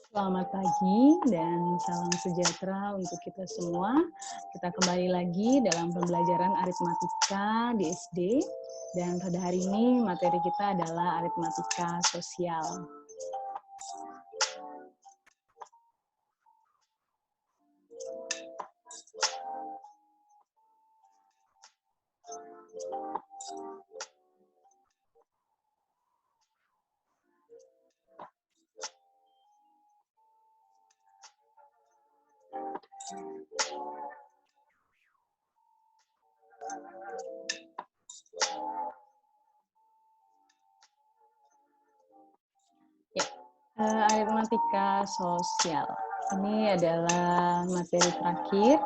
Selamat pagi dan salam sejahtera untuk kita semua. Kita kembali lagi dalam pembelajaran aritmatika di SD. Dan pada hari ini materi kita adalah aritmatika sosial. Ya, aritmatika sosial. Ini adalah materi terakhir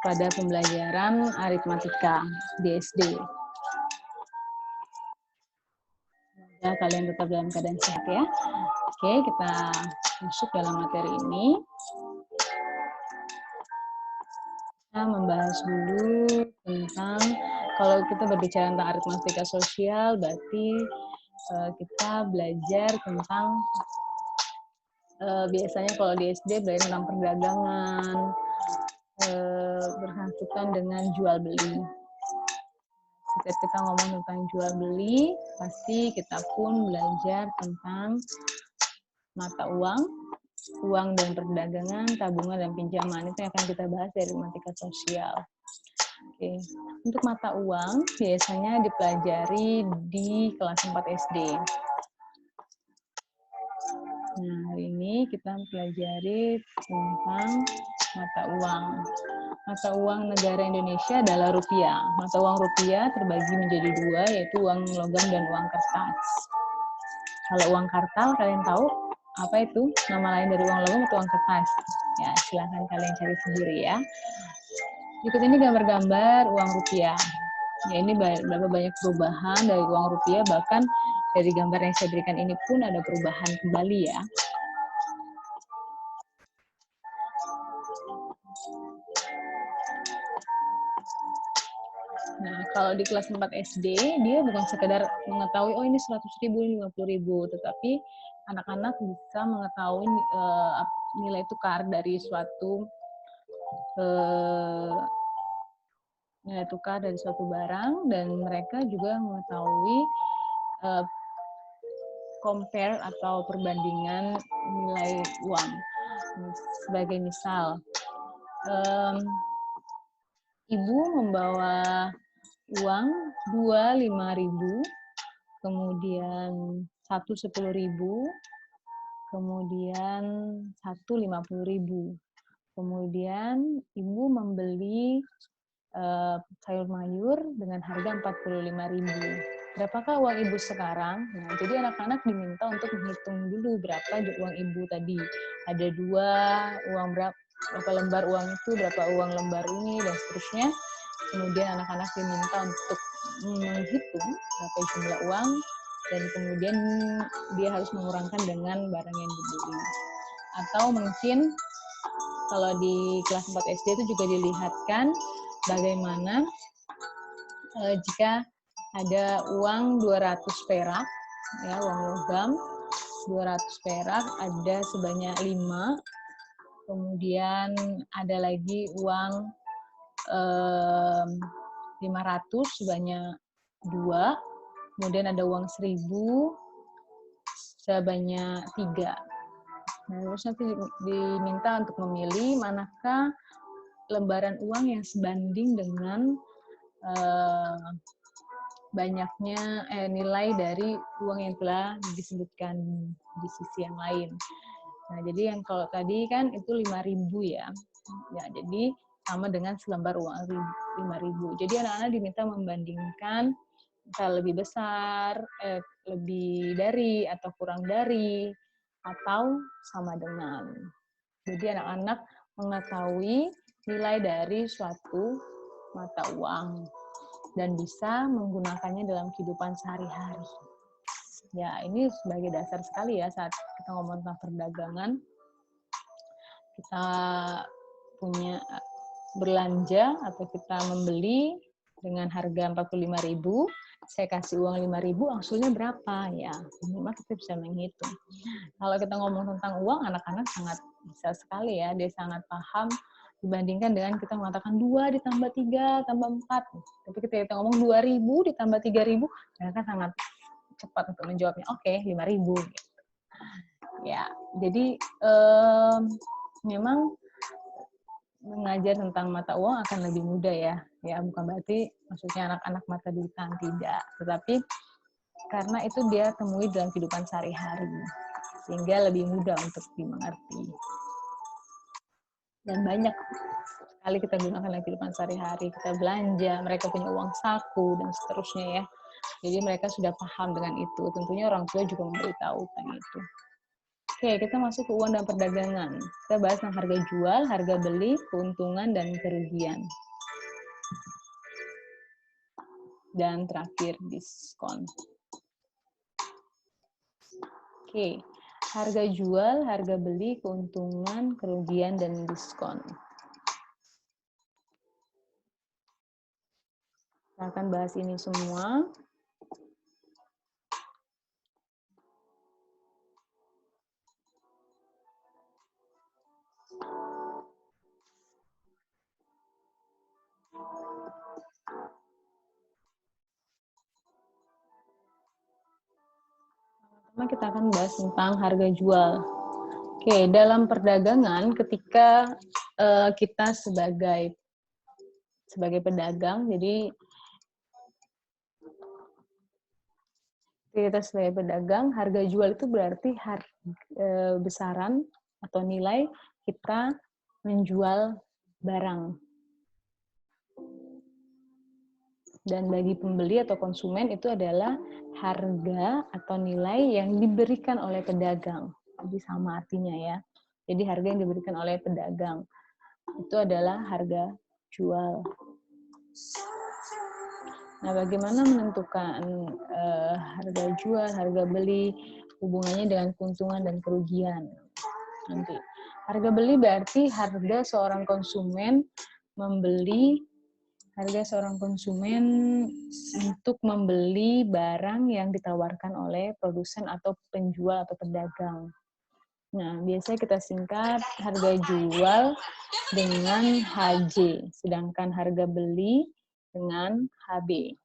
pada pembelajaran aritmatika di SD. Ya, kalian tetap dalam keadaan sehat ya. Oke, kita masuk dalam materi ini. Kita membahas dulu tentang, kalau kita berbicara tentang aritmatika sosial, berarti kita belajar tentang, biasanya kalau di SD belajar tentang perdagangan, bersangkutan dengan jual beli. Setiap kita ngomong tentang jual beli, pasti kita pun belajar tentang mata uang, uang dan perdagangan, tabungan dan pinjaman. Itu yang akan kita bahas dari aritmatika sosial. Oke. Untuk mata uang biasanya dipelajari di kelas 4 SD. Nah, hari ini kita pelajari tentang mata uang. Mata uang negara Indonesia adalah rupiah. Mata uang rupiah terbagi menjadi dua, yaitu uang logam dan uang kertas. Kalau uang kartal, kalian tahu apa itu? Nama lain dari uang logam atau uang kertas? Ya, silahkan kalian cari sendiri ya. Berikut ini gambar-gambar uang rupiah. Ya, ini berapa banyak perubahan dari uang rupiah, bahkan dari gambar yang saya berikan ini pun ada perubahan kembali ya. Nah, kalau di kelas 4 SD, dia bukan sekedar mengetahui, oh ini 100.000, ini 50.000, tetapi anak-anak bisa mengetahui nilai tukar dari suatu nilai tukar dari suatu barang, dan mereka juga mengetahui compare atau perbandingan nilai uang. Sebagai misal, ibu membawa uang 2 5.000, kemudian 1 10.000, kemudian 1 50.000. Kemudian ibu membeli sayur mayur dengan harga 45.000. Berapakah uang ibu sekarang? Nah, jadi anak-anak diminta untuk menghitung dulu berapa uang ibu tadi. Ada 2, uang berapa lembar uang itu, berapa uang lembar ini, dan seterusnya. Kemudian anak-anak diminta untuk menghitung berapa jumlah uang, dan kemudian dia harus mengurangkan dengan barang yang dibeli. Atau mungkin kalau di kelas 4 SD itu juga dilihatkan bagaimana jika ada uang 200 perak, ya, uang logam 200 perak, ada sebanyak 5, kemudian ada lagi uang 500 sebanyak 2, kemudian ada uang 1.000 sebanyak 3. Nah, terus nanti diminta untuk memilih manakah lembaran uang yang sebanding dengan banyaknya nilai dari uang yang telah disebutkan di sisi yang lain. Nah, jadi yang kalau tadi kan itu 5.000 ya. Ya, jadi sama dengan selembar uang 5.000. Jadi anak-anak diminta membandingkan misal lebih besar, lebih dari atau kurang dari, atau sama dengan. Jadi anak-anak mengetahui nilai dari suatu mata uang dan bisa menggunakannya dalam kehidupan sehari-hari. Ya, ini sebagai dasar sekali ya saat kita ngomong tentang perdagangan. Kita punya belanja atau kita membeli dengan harga 45.000, saya kasih uang 5.000, angsurnya berapa? Ya, minimal kita bisa menghitung. Kalau kita ngomong tentang uang, anak-anak sangat bisa sekali ya, dia sangat paham dibandingkan dengan kita mengatakan 2 ditambah 3 tambah 4. Tapi ketika kita ngomong 2.000 ditambah 3.000, mereka sangat cepat untuk menjawabnya. Oke, 5.000. Ya, jadi memang mengajar tentang mata uang akan lebih mudah ya. Ya, bukan berarti maksudnya anak-anak mata duitan, tidak. Tetapi karena itu dia temui dalam kehidupan sehari-hari, sehingga lebih mudah untuk dimengerti. Dan banyak sekali kita gunakan dalam kehidupan sehari-hari. Kita belanja, mereka punya uang saku, dan seterusnya ya. Jadi mereka sudah paham dengan itu. Tentunya orang tua juga memberitahu tentang itu. Oke, kita masuk ke uang dan perdagangan. Kita bahas tentang harga jual, harga beli, keuntungan, dan kerugian. Dan terakhir, diskon. Oke, harga jual, harga beli, keuntungan, kerugian, dan diskon. Kita akan bahas ini semua. Pertama kita akan bahas tentang harga jual. Oke, dalam perdagangan ketika kita sebagai pedagang, jadi kita sebagai pedagang, harga jual itu berarti besaran atau nilai kita menjual barang. Dan bagi pembeli atau konsumen itu adalah harga atau nilai yang diberikan oleh pedagang. Jadi sama artinya ya. Jadi harga yang diberikan oleh pedagang itu adalah harga jual. Nah, bagaimana menentukan harga jual, harga beli, hubungannya dengan keuntungan dan kerugian? Nanti harga beli berarti harga seorang konsumen untuk membeli barang yang ditawarkan oleh produsen atau penjual atau pedagang. Nah, biasanya kita singkat harga jual dengan HJ, sedangkan harga beli dengan HB.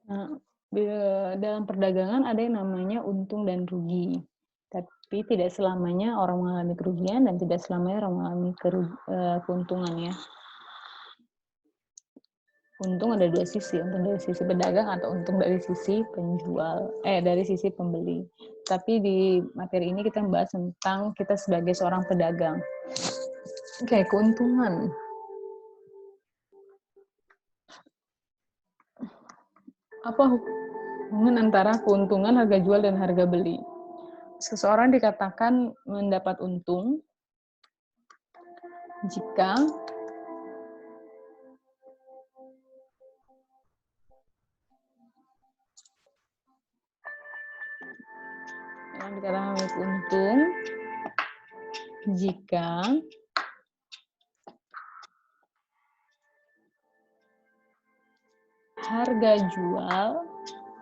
Nah, dalam perdagangan ada yang namanya untung dan rugi. Tapi tidak selamanya orang mengalami kerugian dan tidak selamanya orang mengalami keuntungan ya. Untung ada dua sisi, untung dari sisi pedagang atau untung dari sisi dari sisi pembeli. Tapi di materi ini kita membahas tentang kita sebagai seorang pedagang. Oke, keuntungan. Apa hubungan antara keuntungan, harga jual, dan harga beli? Seseorang dikatakan mendapat untung jika harga jual,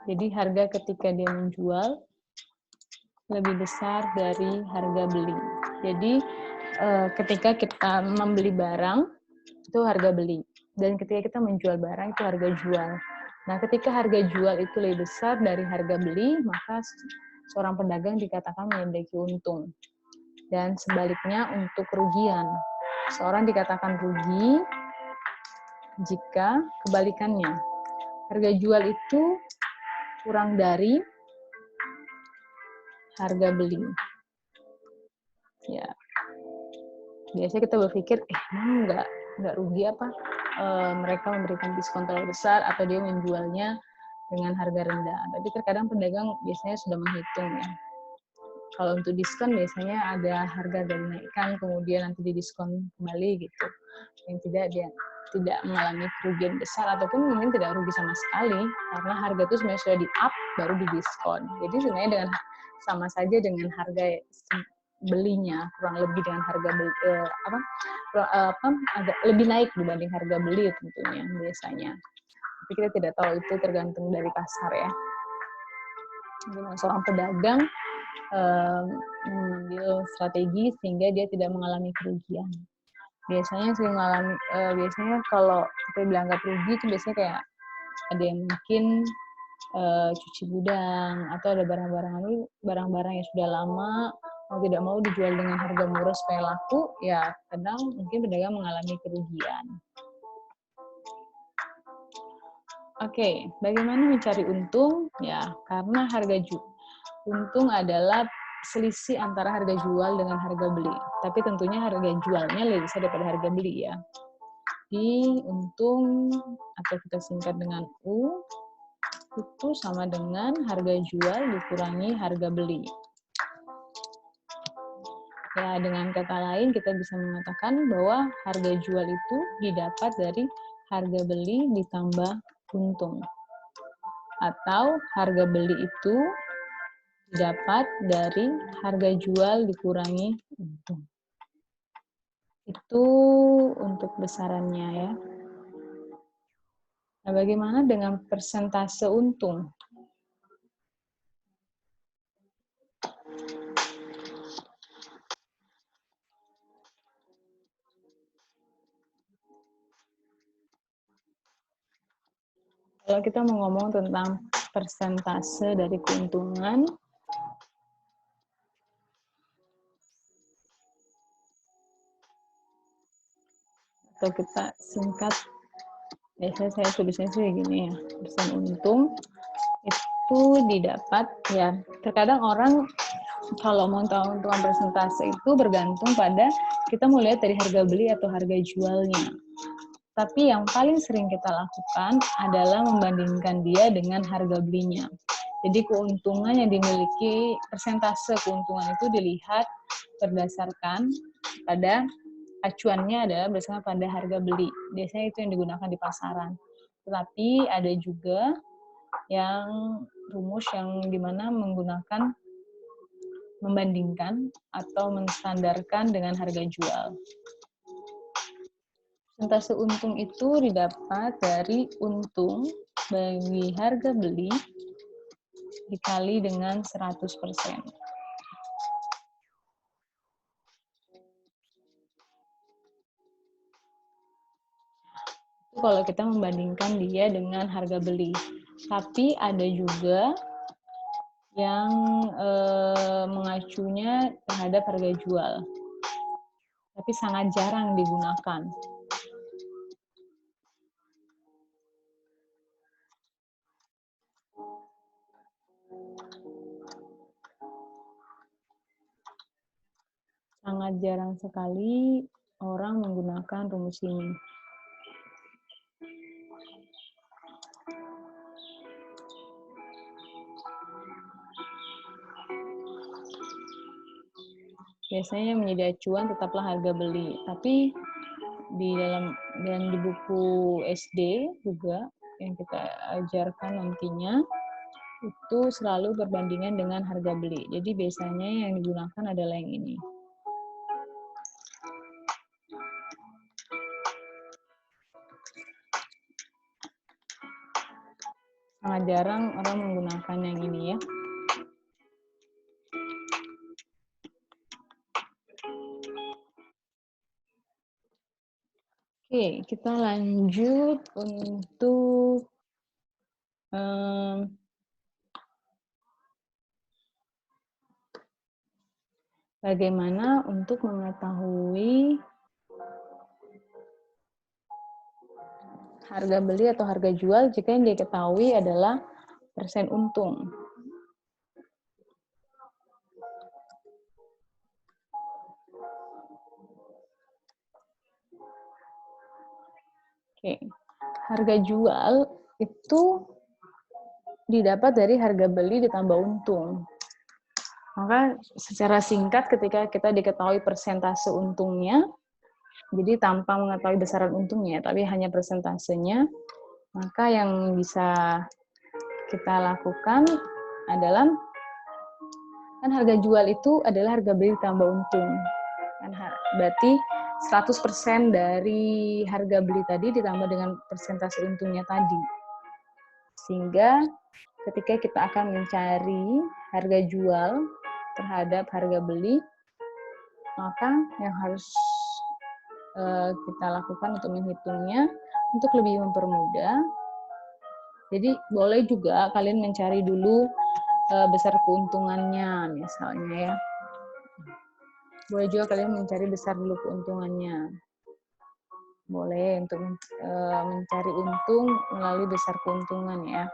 jadi harga ketika dia menjual lebih besar dari harga beli. Jadi ketika kita membeli barang itu harga beli, dan ketika kita menjual barang itu harga jual. Nah, ketika harga jual itu lebih besar dari harga beli, maka seorang pedagang dikatakan memiliki untung. Dan sebaliknya untuk kerugian, seorang dikatakan rugi jika kebalikannya, harga jual itu kurang dari harga beli. Ya, biasanya kita berpikir, nggak rugi apa? Mereka memberikan diskon terlalu besar atau dia menjualnya dengan harga rendah. Tapi terkadang pedagang biasanya sudah menghitung ya. Kalau untuk diskon biasanya ada harga dinaikkan, kemudian nanti didiskon kembali gitu. Yang tidak dia tidak mengalami kerugian besar ataupun mungkin tidak rugi sama sekali karena harga itu sebenarnya sudah di up baru didiskon. Jadi sebenarnya dengan sama saja dengan harga belinya kurang lebih dengan harga beli, agak lebih naik dibanding harga beli tentunya biasanya. Tapi kita tidak tahu, itu tergantung dari pasar ya. Jadi seorang pedagang mengambil strategi sehingga dia tidak mengalami kerugian. Biasanya sering mengalami, biasanya kalau kita bilang nggak rugi itu biasanya kayak ada yang mungkin cuci gudang atau ada barang-barang yang sudah lama mau tidak mau dijual dengan harga murah supaya laku, ya kadang mungkin pedagang mengalami kerugian. Oke, bagaimana mencari untung? Ya, karena untung adalah selisih antara harga jual dengan harga beli. Tapi tentunya harga jualnya lebih besar daripada harga beli ya. Di untung atau kita singkat dengan U itu sama dengan harga jual dikurangi harga beli. Ya, dengan kata lain kita bisa mengatakan bahwa harga jual itu didapat dari harga beli ditambah untung. Atau harga beli itu didapat dari harga jual dikurangi untung. Itu untuk besarannya ya. Nah, bagaimana dengan persentase untung? Kalau kita mau ngomong tentang persentase dari keuntungan, atau kita singkat, biasanya saya tulisnya sih gini ya, persen untung itu didapat ya. Terkadang orang kalau mau tahu untungan persentase itu bergantung pada kita mau lihat dari harga beli atau harga jualnya. Tapi yang paling sering kita lakukan adalah membandingkan dia dengan harga belinya. Jadi keuntungan yang dimiliki, persentase keuntungan itu dilihat berdasarkan pada acuannya adalah berdasarkan pada harga beli. Biasanya itu yang digunakan di pasaran. Tetapi ada juga yang rumus yang dimana menggunakan membandingkan atau menstandarkan dengan harga jual. Persentase untung itu didapat dari untung bagi harga beli dikali dengan 100%. Itu kalau kita membandingkan dia dengan harga beli. Tapi ada juga yang mengacunya terhadap harga jual. Tapi sangat jarang digunakan. Sangat jarang sekali orang menggunakan rumus ini. Biasanya yang menjadi acuan tetaplah harga beli. Tapi di buku SD juga yang kita ajarkan nantinya itu selalu berbandingan dengan harga beli. Jadi biasanya yang digunakan adalah yang ini. Sangat jarang orang menggunakan yang ini ya. Oke, kita lanjut untuk bagaimana untuk mengetahui harga beli atau harga jual jika yang diketahui adalah persen untung. Oke, harga jual itu didapat dari harga beli ditambah untung. Maka secara singkat ketika kita diketahui persentase untungnya, jadi tanpa mengetahui besaran untungnya, tapi hanya persentasenya, maka yang bisa kita lakukan adalah, kan harga jual itu adalah harga beli tambah untung. Kan berarti 100% dari harga beli tadi ditambah dengan persentase untungnya tadi. Sehingga ketika kita akan mencari harga jual terhadap harga beli, maka yang harus kita lakukan untuk menghitungnya, untuk lebih mempermudah. Jadi boleh juga kalian mencari dulu besar keuntungannya misalnya ya. Boleh juga kalian mencari besar dulu keuntungannya. Boleh untuk mencari untung melalui besar keuntungan ya.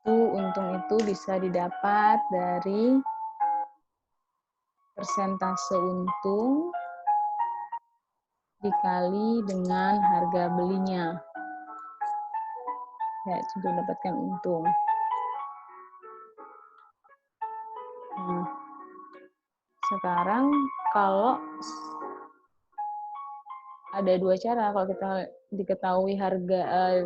Untung itu bisa didapat dari persentase untung dikali dengan harga belinya. Ya, untuk mendapatkan untung. Nah, sekarang kalau ada dua cara, kalau kita diketahui harga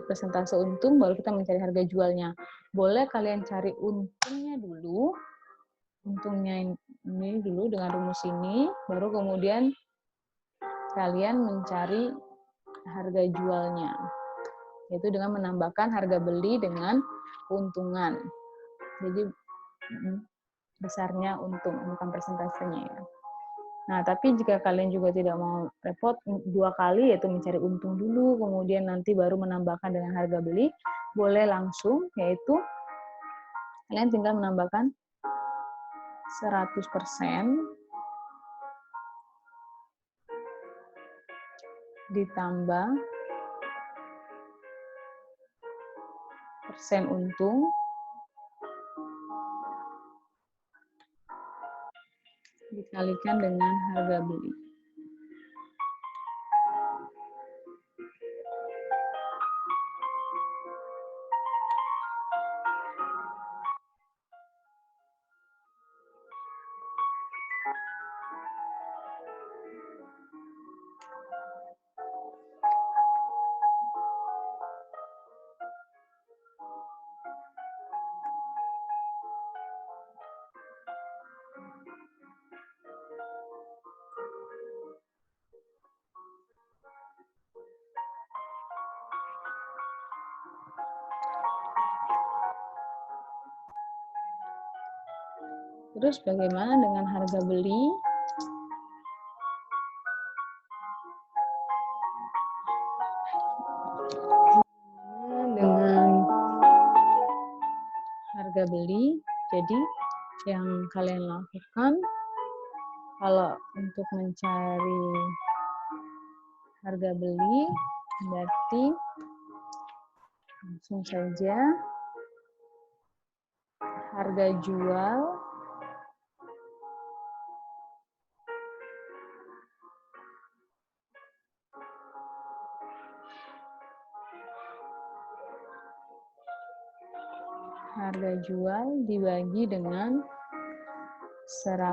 persentase untung, baru kita mencari harga jualnya. Boleh kalian cari untungnya dulu, untungnya ini dulu dengan rumus ini, baru kemudian kalian mencari harga jualnya, yaitu dengan menambahkan harga beli dengan keuntungan. Jadi besarnya untung, bukan persentasenya ya. Nah, tapi jika kalian juga tidak mau repot dua kali, yaitu mencari untung dulu, kemudian nanti baru menambahkan dengan harga beli, boleh langsung, yaitu kalian tinggal menambahkan 100% ditambah persen untung dikalikan dengan harga beli. Terus bagaimana dengan harga beli? Dengan harga beli, jadi yang kalian lakukan kalau untuk mencari harga beli, berarti langsung saja harga jual dibagi dengan 100%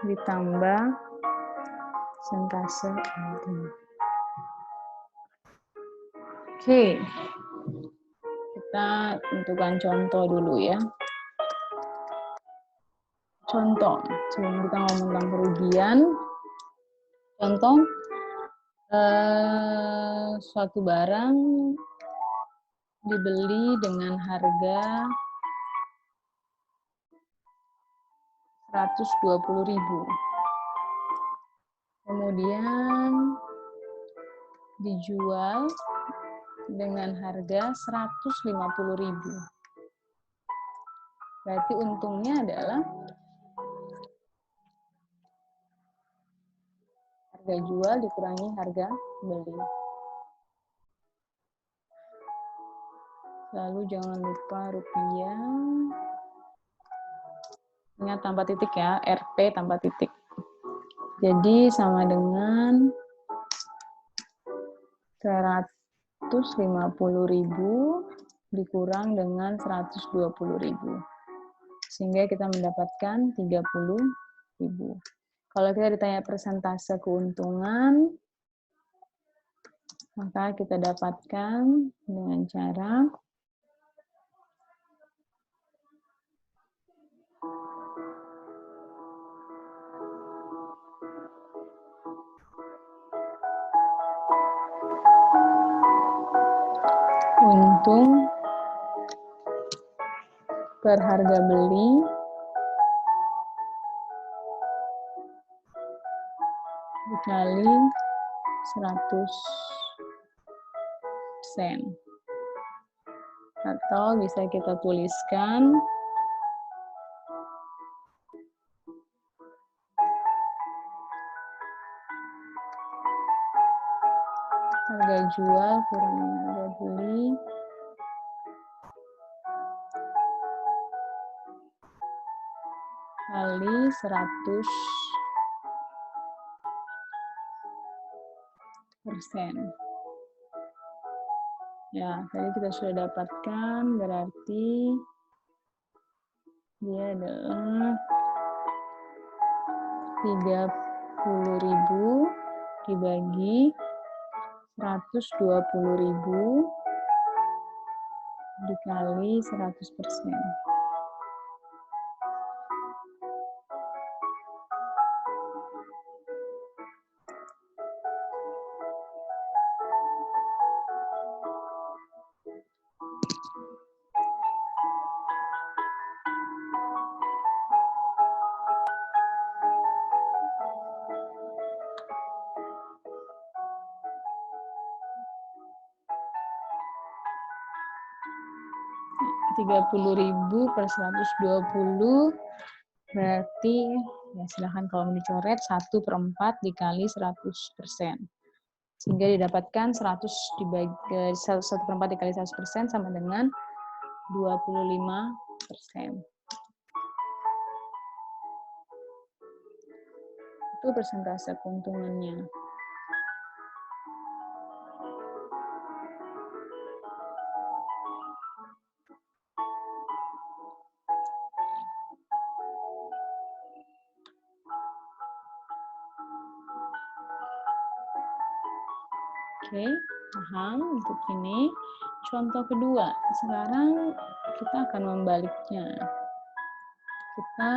ditambah persentase untung. Oke, kita tentukan contoh dulu ya. Contoh, sebelum kita ngomong tentang kerugian, contoh suatu barang dibeli dengan harga 120.000. Kemudian dijual dengan harga 150.000. Berarti untungnya adalah harga jual dikurangi harga beli. Lalu jangan lupa rupiah. Ingat tanpa titik ya, RP tanpa titik. Jadi sama dengan 150.000 dikurang dengan 120.000. Sehingga kita mendapatkan 30.000. Kalau kita ditanya persentase keuntungan, maka kita dapatkan dengan cara untung per harga beli dikali 100%. Atau bisa kita tuliskan harga jual kurang harga beli kali 100%. Ya, tadi kita sudah dapatkan, berarti dia adalah 30.000 dibagi 120.000 dikali 100%. Rp30.000 per 120 berarti ya silahkan kalau mau dicoret 1/4 dikali 100%. Sehingga didapatkan 100 dibagi 1/4 dikali 100% sama dengan 25%. Itu persentase keuntungannya. Oke, paham untuk ini. Contoh kedua, sekarang kita akan membaliknya. Kita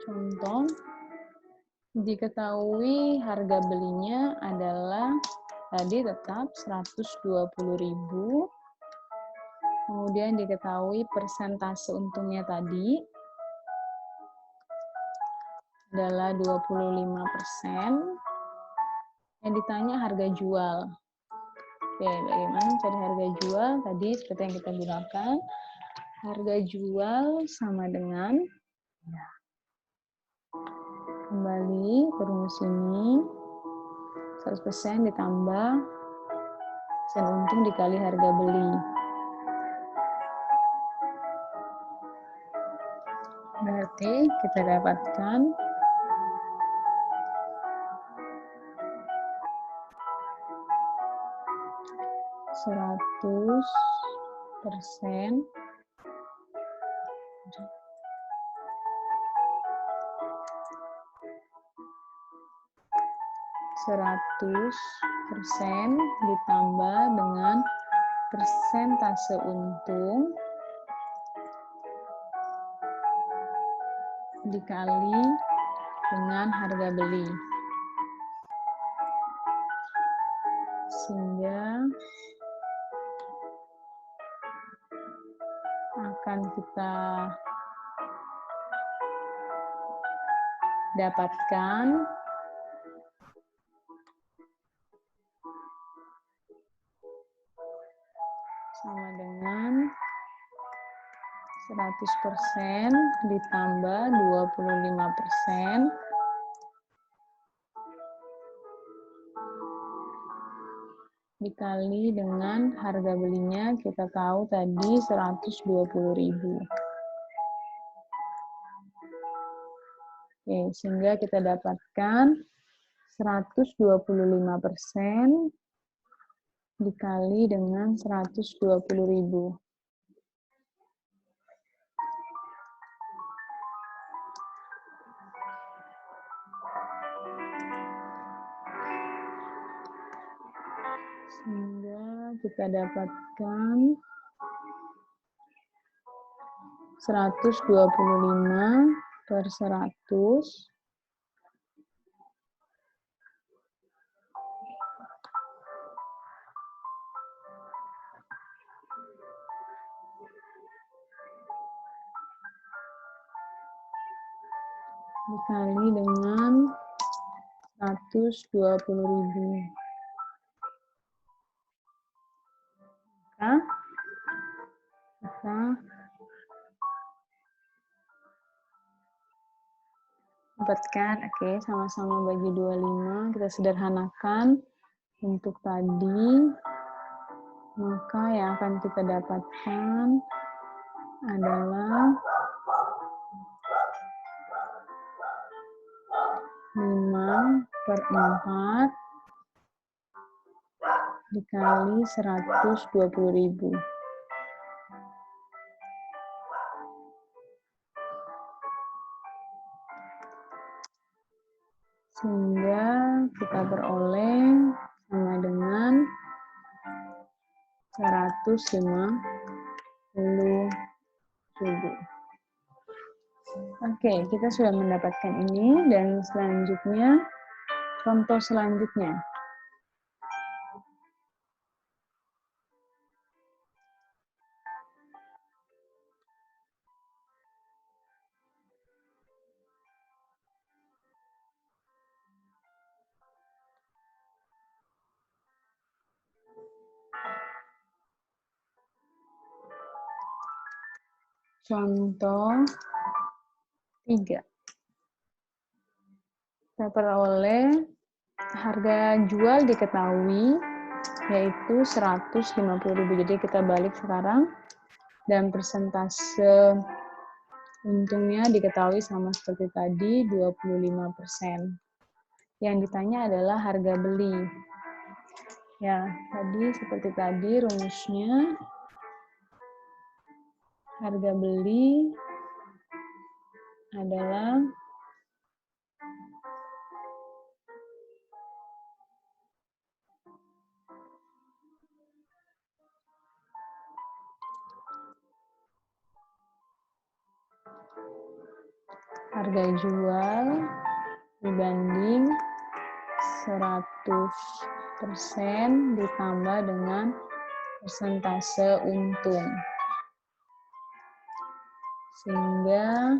contoh, diketahui harga belinya adalah tadi tetap 120.000. Kemudian diketahui persentase untungnya tadi adalah 25%. Yang ditanya harga jual. Oke, bagaimana cari harga jual? Tadi seperti yang kita gunakan. Harga jual sama dengan, kembali ke rumus ini, 100% ditambah persen untung dikali harga beli. Berarti kita dapatkan 100% ditambah dengan persentase untung dikali dengan harga beli. Sehingga akan kita dapatkan sama dengan 100% ditambah 25% dikali dengan harga belinya, kita tahu tadi 120.000. Oke, sehingga kita dapatkan 125% dikali dengan 120.000. Sehingga kita dapatkan 125 per 100 dikali dengan 120.000. Maka kita dapatkan, oke, sama-sama bagi 25, kita sederhanakan untuk tadi, maka yang akan kita dapatkan adalah 5/4 dikali 120.000. Sehingga kita beroleh sama dengan 150.000. Oke, kita sudah mendapatkan ini, dan selanjutnya, contoh selanjutnya. Contoh 3. Kita peroleh harga jual diketahui yaitu 150.000. Jadi kita balik sekarang, dan persentase untungnya diketahui sama seperti tadi, 25%. Yang ditanya adalah harga beli. Ya, tadi seperti tadi rumusnya, harga beli adalah harga jual dibanding 100% ditambah dengan persentase untung. Sehingga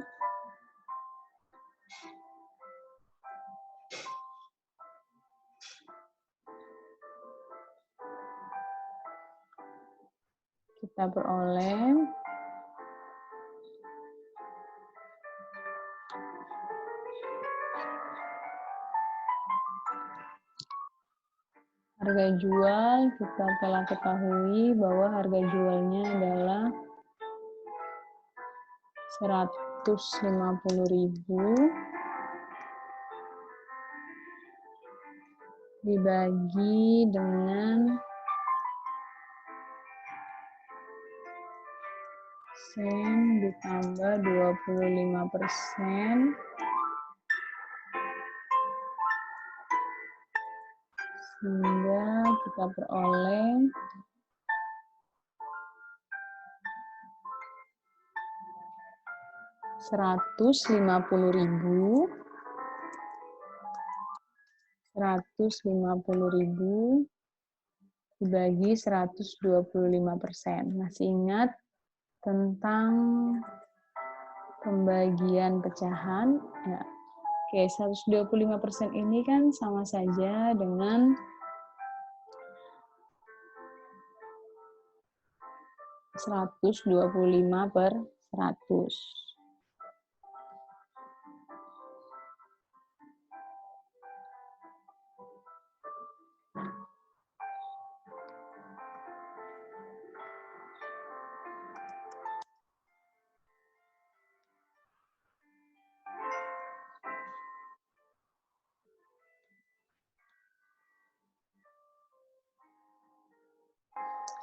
kita peroleh harga jual, kita telah ketahui bahwa harga jualnya adalah 150.000 dibagi dengan sen ditambah 25%, sehingga kita peroleh 150.000 dibagi 125%. Masih ingat tentang pembagian pecahan? Ya. Oke, 125% ini kan sama saja dengan 125/100.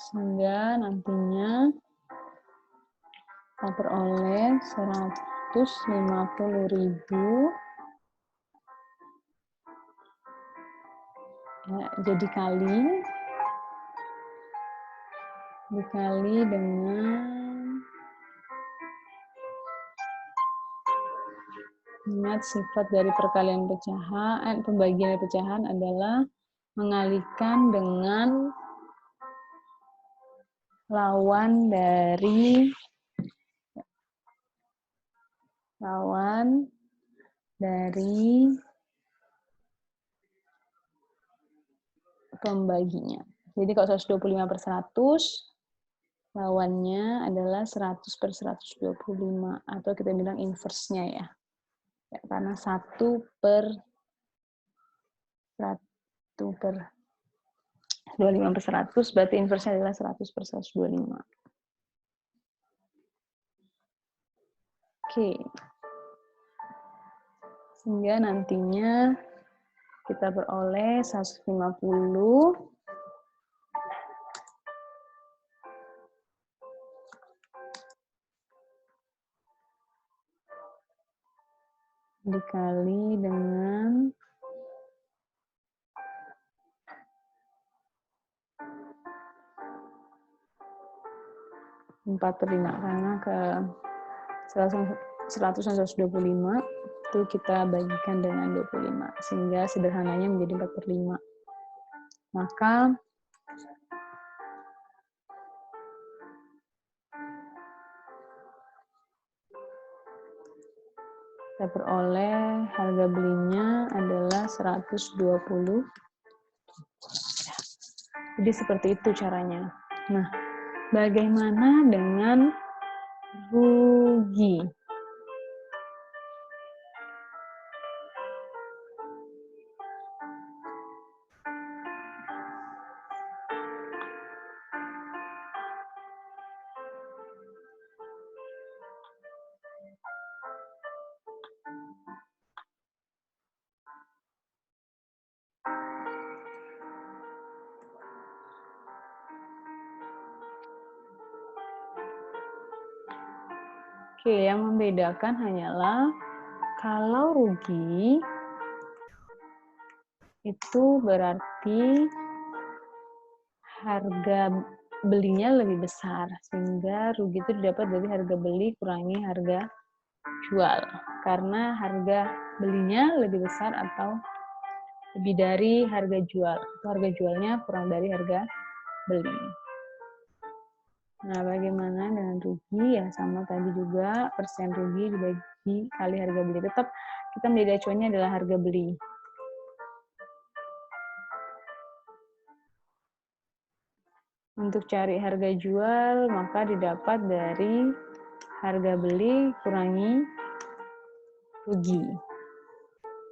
Sehingga nantinya kita peroleh 150.000 ya, jadi dikali dengan ingat sifat dari perkalian pecahan, pembagian pecahan adalah mengalihkan dengan lawan dari pembaginya. Jadi kalau 125/100, lawannya adalah 100/125, atau kita bilang inverse-nya ya. Karena 1/125/100, berarti inverse-nya adalah 100/125. Oke. Sehingga nantinya kita peroleh 150 dikali dengan 4/5, karena ke 100 dan 125 itu kita bagikan dengan 25, sehingga sederhananya menjadi 4/5. Maka kita peroleh harga belinya adalah 120. Jadi seperti itu caranya. Nah, bagaimana dengan rugi? Oke, yang membedakan hanyalah kalau rugi itu berarti harga belinya lebih besar, sehingga rugi itu didapat dari harga beli kurangi harga jual. Karena harga belinya lebih besar atau lebih dari harga jual. Itu harga jualnya kurang dari harga beli. Nah, bagaimana dengan rugi? Ya, sama tadi juga, persen rugi dibagi kali harga beli. Tetap kita menjadi acuannya adalah harga beli. Untuk cari harga jual, maka didapat dari harga beli kurangi rugi.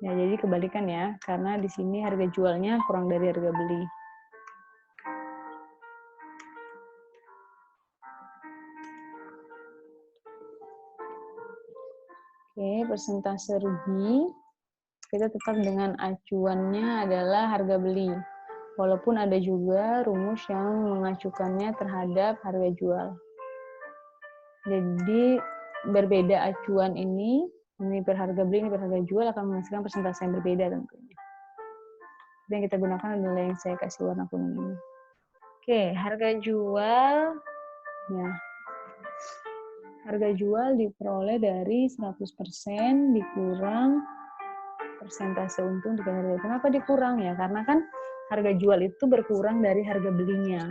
Ya, jadi kebalikan ya, karena di sini harga jualnya kurang dari harga beli. Oke, persentase rugi, kita tetap dengan acuannya adalah harga beli. Walaupun ada juga rumus yang mengacukannya terhadap harga jual. Jadi, berbeda acuan ini per harga beli, ini per harga jual, akan menghasilkan persentase yang berbeda tentunya. Yang kita gunakan adalah yang saya kasih warna kuning ini. Oke, harga jual, ya. Harga jual diperoleh dari 100% dikurang persentase untung dikali harga. Kenapa dikurang ya? Karena kan harga jual itu berkurang dari harga belinya.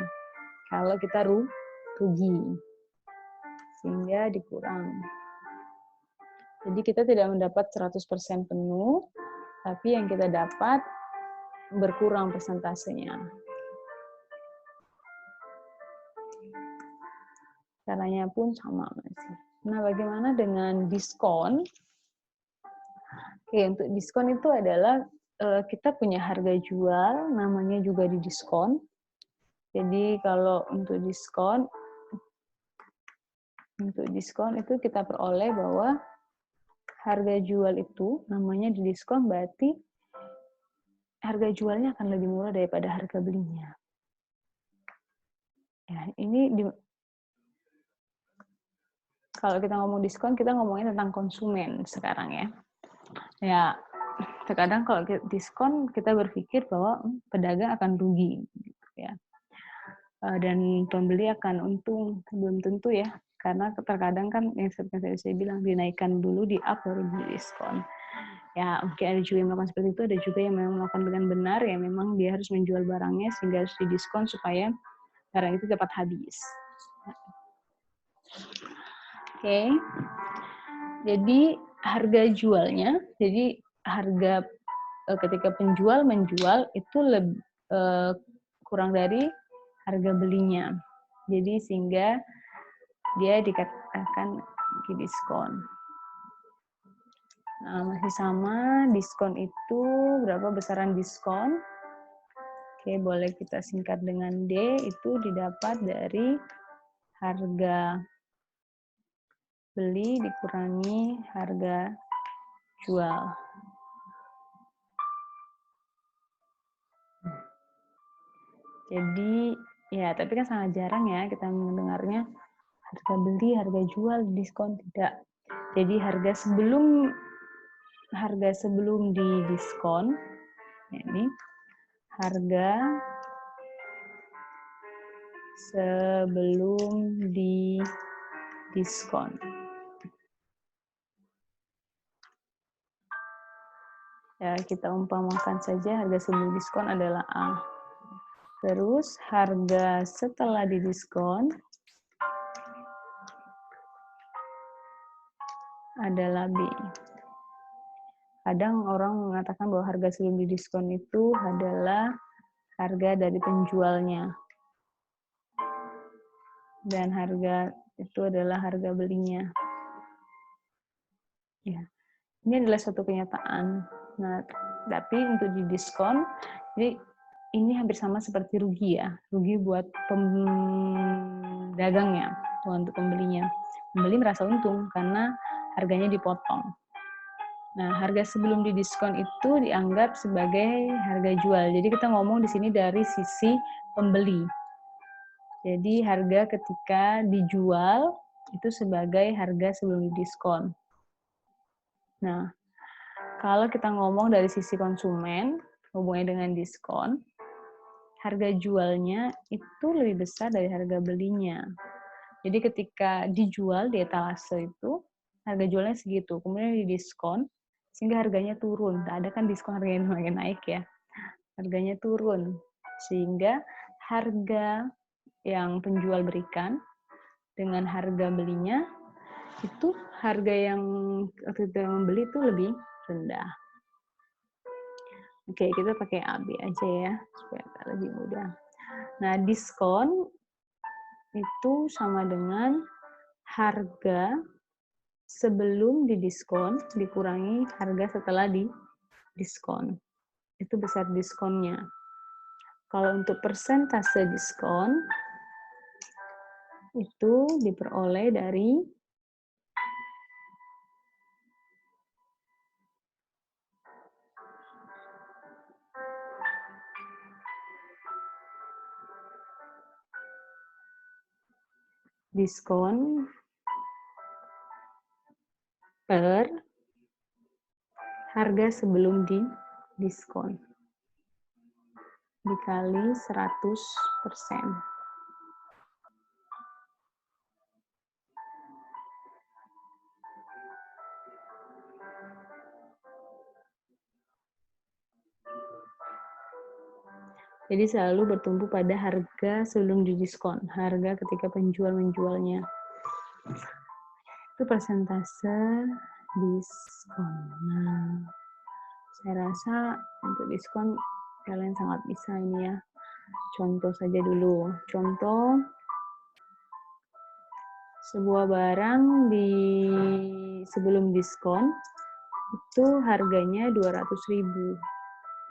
Kalau kita rugi. Sehingga dikurang. Jadi kita tidak mendapat 100% penuh, tapi yang kita dapat berkurang persentasenya. Caranya pun sama masih. Nah, bagaimana dengan diskon? Oke, untuk diskon itu adalah kita punya harga jual, namanya juga di diskon. Jadi kalau untuk diskon itu kita peroleh bahwa harga jual itu namanya di diskon, berarti harga jualnya akan lebih murah daripada harga belinya. Ya, kalau kita ngomong diskon, kita ngomongin tentang konsumen sekarang ya. Ya, terkadang kalau diskon kita berpikir bahwa pedagang akan rugi, gitu ya. Dan pembeli akan untung, belum tentu ya. Karena terkadang kan yang seperti saya bilang, dinaikkan dulu, di-up baru di diskon. Ya, mungkin ada juga yang melakukan seperti itu, ada juga yang memang melakukan dengan benar, ya memang dia harus menjual barangnya sehingga harus didiskon supaya barang itu dapat habis. Oke. Jadi harga jualnya, jadi harga ketika penjual menjual itu kurang dari harga belinya. Jadi sehingga dia dikatakan diskon. Nah, masih sama, diskon itu berapa besaran diskon? Oke, boleh kita singkat dengan D, itu didapat dari harga beli dikurangi harga jual. Jadi, ya tapi kan sangat jarang ya kita mendengarnya harga beli, harga jual, diskon, tidak. Jadi harga sebelum didiskon, ini harga sebelum didiskon. Ya, kita umpamakan saja harga sebelum diskon adalah A. Terus harga setelah didiskon adalah B. Kadang orang mengatakan bahwa harga sebelum didiskon itu adalah harga dari penjualnya. Dan harga itu adalah harga belinya. Ya. Ini adalah suatu kenyataan. Nah, tapi untuk didiskon, jadi ini hampir sama seperti rugi ya. Rugi buat pedagangnya, untuk pembelinya. Pembeli merasa untung karena harganya dipotong. Nah, harga sebelum didiskon itu dianggap sebagai harga jual. Jadi kita ngomong di sini dari sisi pembeli. Jadi harga ketika dijual itu sebagai harga sebelum didiskon. Nah, kalau kita ngomong dari sisi konsumen, hubungannya dengan diskon, harga jualnya itu lebih besar dari harga belinya. Jadi ketika dijual di etalase itu, harga jualnya segitu, kemudian didiskon, sehingga harganya turun. Nah, ada kan diskon harganya makin naik ya. Harganya turun, sehingga harga yang penjual berikan dengan harga belinya, itu harga yang kita membeli itu lebih rendah. Oke, kita pakai AB aja ya, supaya lebih mudah. Nah, diskon itu sama dengan harga sebelum didiskon dikurangi harga setelah didiskon. Itu besar diskonnya. Kalau untuk persentase diskon, itu diperoleh dari diskon per harga sebelum didiskon dikali 100%. Jadi selalu bertumpu pada harga sebelum didiskon, harga ketika penjual menjualnya. Itu persentase diskon. Nah, saya rasa untuk diskon kalian sangat bisa ini ya. Contoh saja dulu. Contoh, sebuah barang sebelum diskon itu harganya 200.000.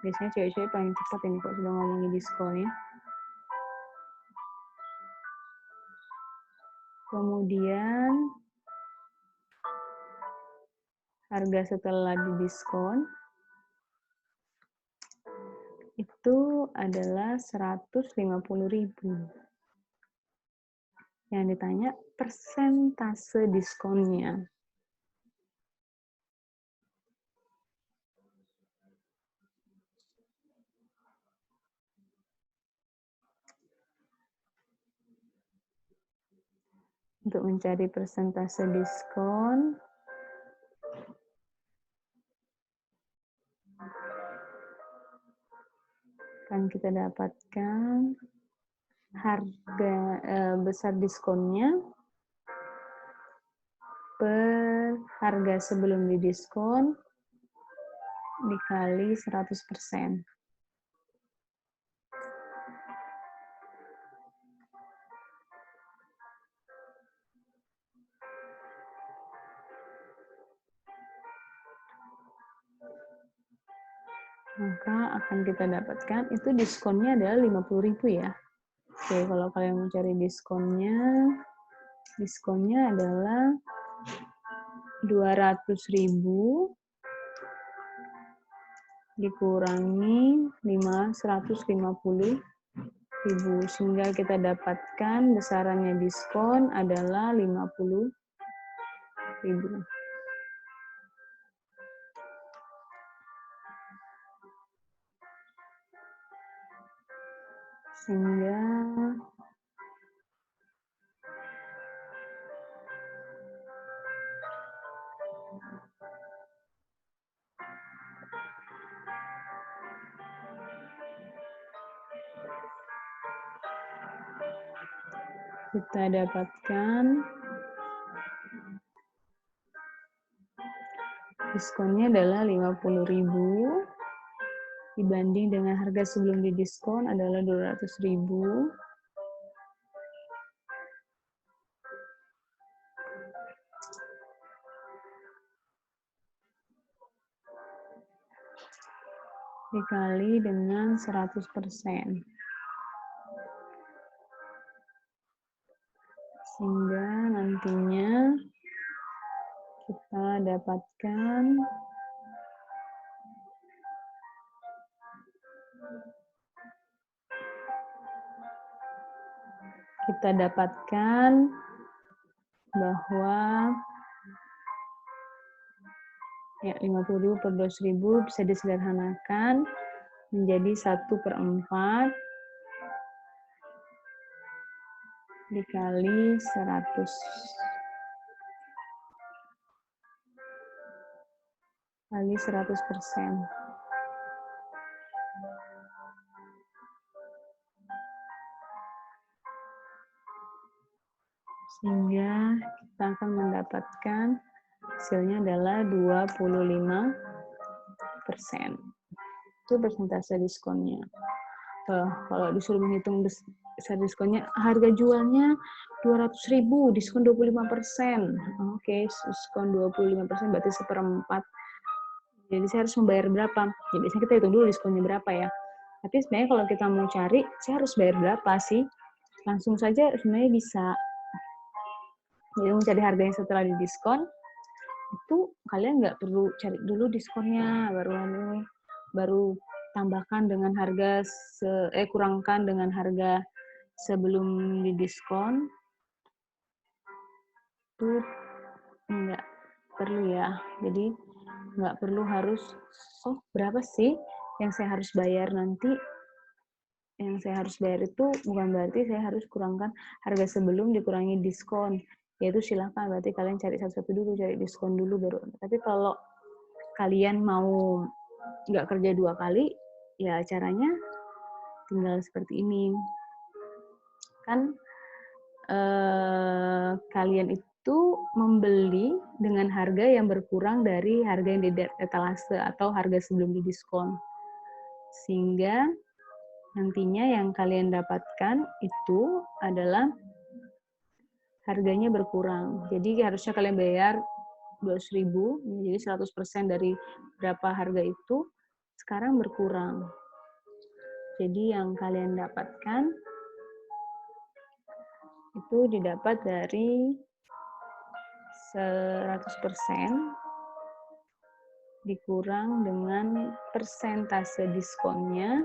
Biasanya cewek-cewek paling cepat ini kalau sudah ngomongin diskon ya. Kemudian harga setelah didiskon itu adalah 150.000. Yang ditanya persentase diskonnya. Untuk mencari persentase diskon, akan kita dapatkan harga besar diskonnya per harga sebelum didiskon dikali 100%. Maka akan kita dapatkan itu diskonnya adalah 50.000 ya. Oke, kalau kalian mau cari diskonnya adalah 200.000 dikurangi 150.000, sehingga kita dapatkan besarannya diskon adalah 50.000. Sehingga kita dapatkan diskonnya adalah 50.000 dibanding dengan harga sebelum didiskon adalah 200.000. Dikali dengan 100%. Sehingga nantinya kita dapatkan bahwa ya 50.000 per 200.000 bisa disederhanakan menjadi 1/4 dikali 100 kali 100%. Sehingga kita akan mendapatkan hasilnya adalah 25%. Itu persentase diskonnya. Kalau disuruh menghitung besar diskonnya, harga jualnya 200.000, diskon 25%. Oke, diskon 25% berarti 1/4. Jadi saya harus membayar berapa? Ya, biasanya kita hitung dulu diskonnya berapa ya. Tapi sebenarnya kalau kita mau cari, saya harus bayar berapa sih? Langsung saja sebenarnya bisa. Jadi mencari harganya setelah didiskon, itu kalian nggak perlu cari dulu diskonnya, baru tambahkan dengan harga kurangkan dengan harga sebelum didiskon. Itu nggak perlu ya. Jadi nggak perlu harus, berapa sih yang saya harus bayar nanti? Yang saya harus bayar itu bukan berarti saya harus kurangkan harga sebelum dikurangi diskon. Yaitu silakan, berarti kalian cari satu-satu dulu, cari diskon dulu baru. Tapi kalau kalian mau nggak kerja 2 kali, ya caranya tinggal seperti ini. Kan kalian itu membeli dengan harga yang berkurang dari harga yang di etalase atau harga sebelum didiskon. Sehingga nantinya yang kalian dapatkan itu adalah harganya berkurang. Jadi harusnya kalian bayar 200.000, jadi 100% dari berapa harga itu sekarang berkurang. Jadi yang kalian dapatkan itu didapat dari 100% dikurang dengan persentase diskonnya,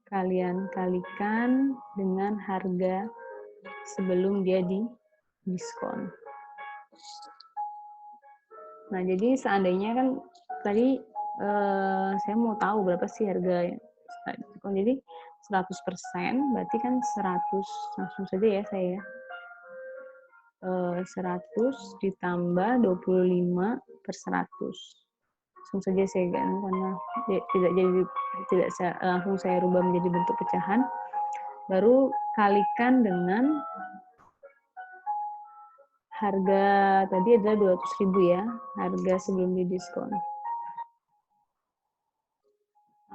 kalian kalikan dengan harga sebelum dia di diskon. Nah, jadi seandainya kan tadi saya mau tahu berapa sih harga diskon. Jadi 100% berarti kan 100, langsung saja ya saya. 100 ditambah 25/100. Langsung saja saya ganti karena tidak langsung saya rubah menjadi bentuk pecahan. Baru kalikan dengan harga tadi adalah 200.000 ya, harga sebelum didiskon.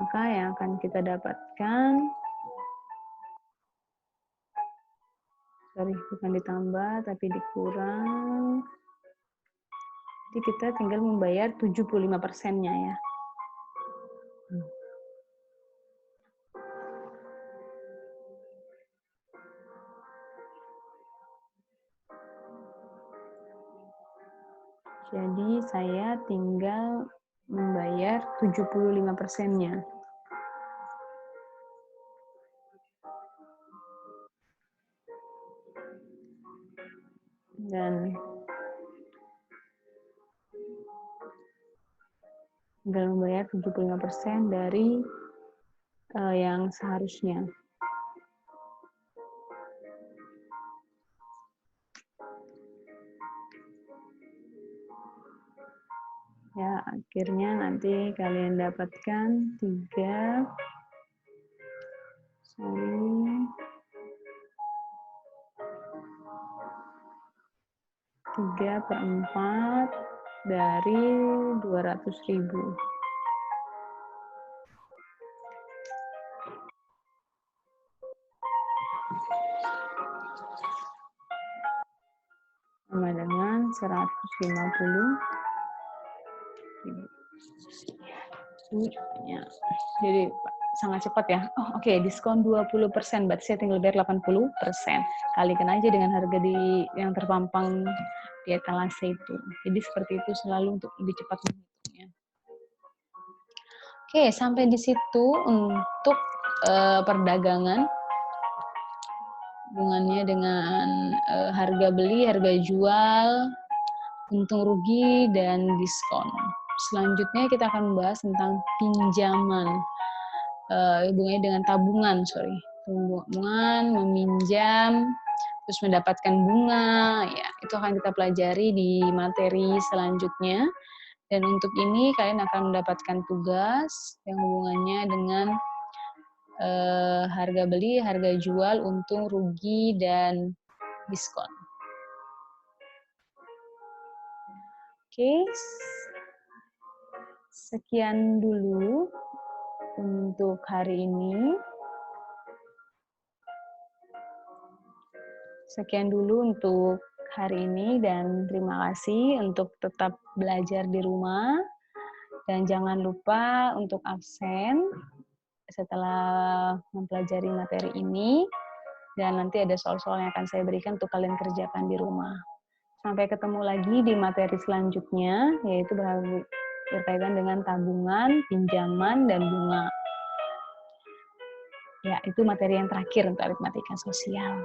Maka yang akan kita dapatkan, bukan ditambah tapi dikurang. Jadi kita tinggal membayar 75%-nya ya. Jadi saya tinggal membayar 75%-nya. Dan tinggal membayar 75% dari yang seharusnya. Ya, akhirnya nanti kalian dapatkan 3/4 dari 200.000. Sama dengan 150.000. Jadi sangat cepat ya. Oh, oke, diskon 20%, berarti saya tinggal bayar 80%. Kalikan aja dengan harga yang terpampang di etalase itu. Jadi seperti itu selalu untuk lebih cepat menghitungnya. Oke, sampai di situ untuk perdagangan. Hubungannya dengan harga beli, harga jual, untung rugi, dan diskon. Selanjutnya kita akan membahas tentang pinjaman. Hubungannya dengan tabungan, tabungan, meminjam, terus mendapatkan bunga, ya itu akan kita pelajari di materi selanjutnya. Dan untuk ini kalian akan mendapatkan tugas yang hubungannya dengan harga beli, harga jual, untung rugi, dan diskon. Oke, sekian dulu untuk hari ini. Sekian dulu untuk hari ini dan terima kasih untuk tetap belajar di rumah. Dan jangan lupa untuk absen setelah mempelajari materi ini. Dan nanti ada soal-soal yang akan saya berikan untuk kalian kerjakan di rumah. Sampai ketemu lagi di materi selanjutnya, yaitu berkaitan dengan tabungan, pinjaman, dan bunga. Ya, itu materi yang terakhir untuk aritmatika sosial.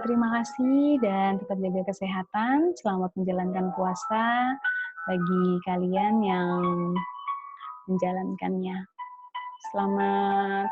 Terima kasih dan tetap jaga kesehatan. Selamat menjalankan puasa bagi kalian yang menjalankannya. Selamat